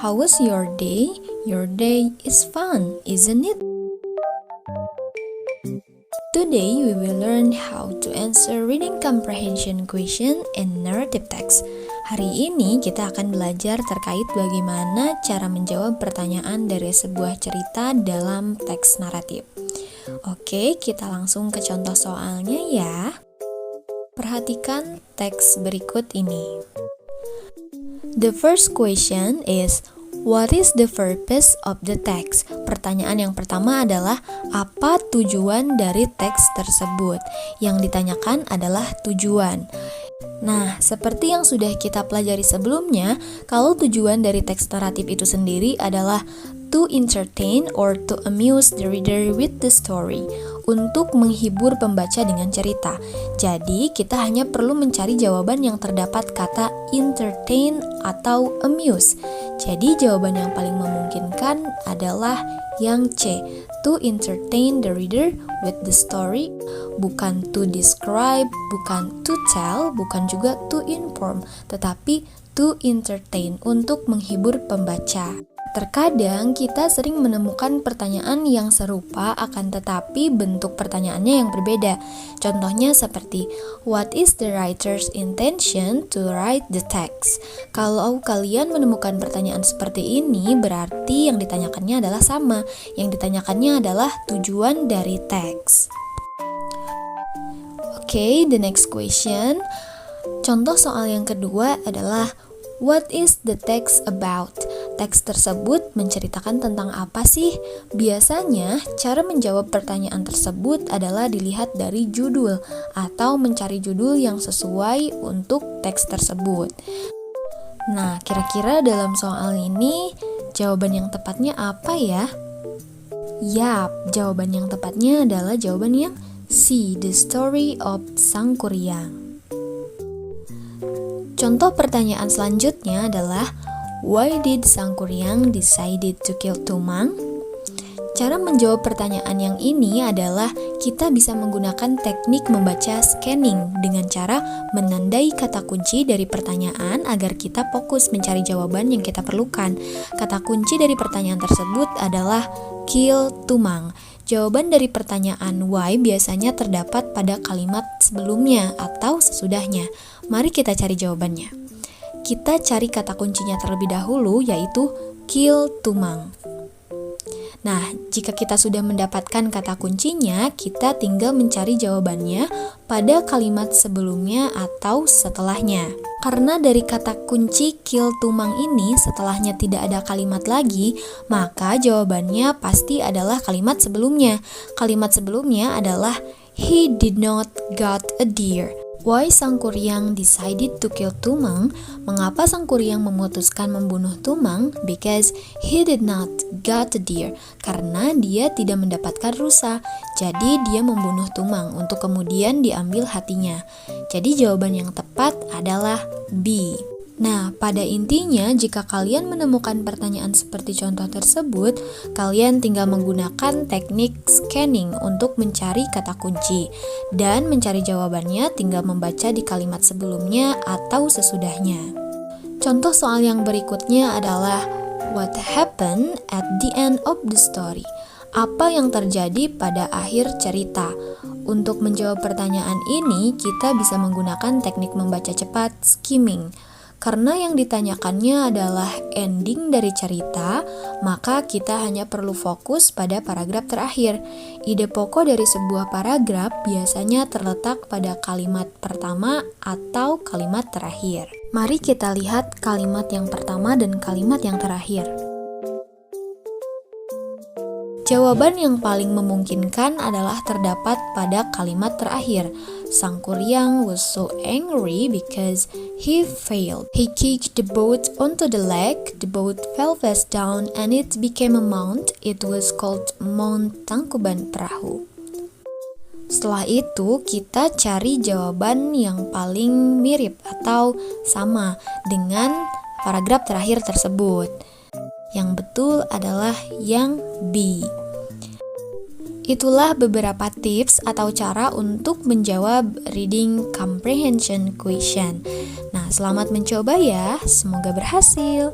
How was your day? Your day is fun, isn't it? Today we will learn how to answer reading comprehension question and narrative text. Hari ini kita akan belajar terkait bagaimana cara menjawab pertanyaan dari sebuah cerita dalam teks naratif. Oke, kita langsung ke contoh soalnya ya. Perhatikan teks berikut ini. The first question is, what is the purpose of the text? Pertanyaan yang pertama adalah, apa tujuan dari teks tersebut? Yang ditanyakan adalah tujuan. Nah, seperti yang sudah kita pelajari sebelumnya, kalau tujuan dari teks naratif itu sendiri adalah to entertain or to amuse the reader with the story, untuk menghibur pembaca dengan cerita. Jadi, kita hanya perlu mencari jawaban yang terdapat kata entertain atau amuse. Jadi, jawaban yang paling memungkinkan adalah yang C, to entertain the reader with the story, bukan to describe, bukan to tell, bukan juga to inform, tetapi to entertain, untuk menghibur pembaca. Terkadang kita sering menemukan pertanyaan yang serupa akan tetapi bentuk pertanyaannya yang berbeda. Contohnya seperti, what is the writer's intention to write the text? Kalau kalian menemukan pertanyaan seperti ini, berarti yang ditanyakannya adalah sama. Yang ditanyakannya adalah tujuan dari teks. Oke, the next question. Contoh soal yang kedua adalah, what is the text about? Teks tersebut menceritakan tentang apa sih? Biasanya, cara menjawab pertanyaan tersebut adalah dilihat dari judul atau mencari judul yang sesuai untuk teks tersebut. Nah, kira-kira dalam soal ini, jawaban yang tepatnya apa ya? Yap, jawaban yang tepatnya adalah jawaban yang C, The Story of Sangkuriang. Contoh pertanyaan selanjutnya adalah, why did Sangkuriang decided to kill Tumang? Cara menjawab pertanyaan yang ini adalah kita bisa menggunakan teknik membaca scanning dengan cara menandai kata kunci dari pertanyaan agar kita fokus mencari jawaban yang kita perlukan. Kata kunci dari pertanyaan tersebut adalah kill Tumang. Jawaban dari pertanyaan why biasanya terdapat pada kalimat sebelumnya atau sesudahnya. Mari kita cari jawabannya. Kita cari kata kuncinya terlebih dahulu, yaitu kill Tumang. Nah, jika kita sudah mendapatkan kata kuncinya, kita tinggal mencari jawabannya pada kalimat sebelumnya atau setelahnya. Karena dari kata kunci kill Tumang ini setelahnya tidak ada kalimat lagi, maka jawabannya pasti adalah kalimat sebelumnya. Kalimat sebelumnya adalah he did not got a deer. Why Sangkuriang decided to kill Tumang? Mengapa Sangkuriang memutuskan membunuh Tumang? Because he did not got a deer. Karena dia tidak mendapatkan rusa. Jadi dia membunuh Tumang untuk kemudian diambil hatinya. Jadi jawaban yang tepat adalah B. Nah, pada intinya, jika kalian menemukan pertanyaan seperti contoh tersebut, kalian tinggal menggunakan teknik scanning untuk mencari kata kunci. Dan mencari jawabannya tinggal membaca di kalimat sebelumnya atau sesudahnya. Contoh soal yang berikutnya adalah, what happened at the end of the story? Apa yang terjadi pada akhir cerita? Untuk menjawab pertanyaan ini, kita bisa menggunakan teknik membaca cepat skimming. Karena yang ditanyakannya adalah ending dari cerita, maka kita hanya perlu fokus pada paragraf terakhir. Ide pokok dari sebuah paragraf biasanya terletak pada kalimat pertama atau kalimat terakhir. Mari kita lihat kalimat yang pertama dan kalimat yang terakhir. Jawaban yang paling memungkinkan adalah terdapat pada kalimat terakhir. Sangkuriang was so angry because he failed. He kicked the boat onto the lake. The boat fell face down and it became a mount. It was called Mount Tangkuban Perahu. Setelah itu, kita cari jawaban yang paling mirip atau sama dengan paragraf terakhir tersebut. Yang betul adalah yang B. Itulah beberapa tips atau cara untuk menjawab reading comprehension question. Nah, selamat mencoba ya, semoga berhasil.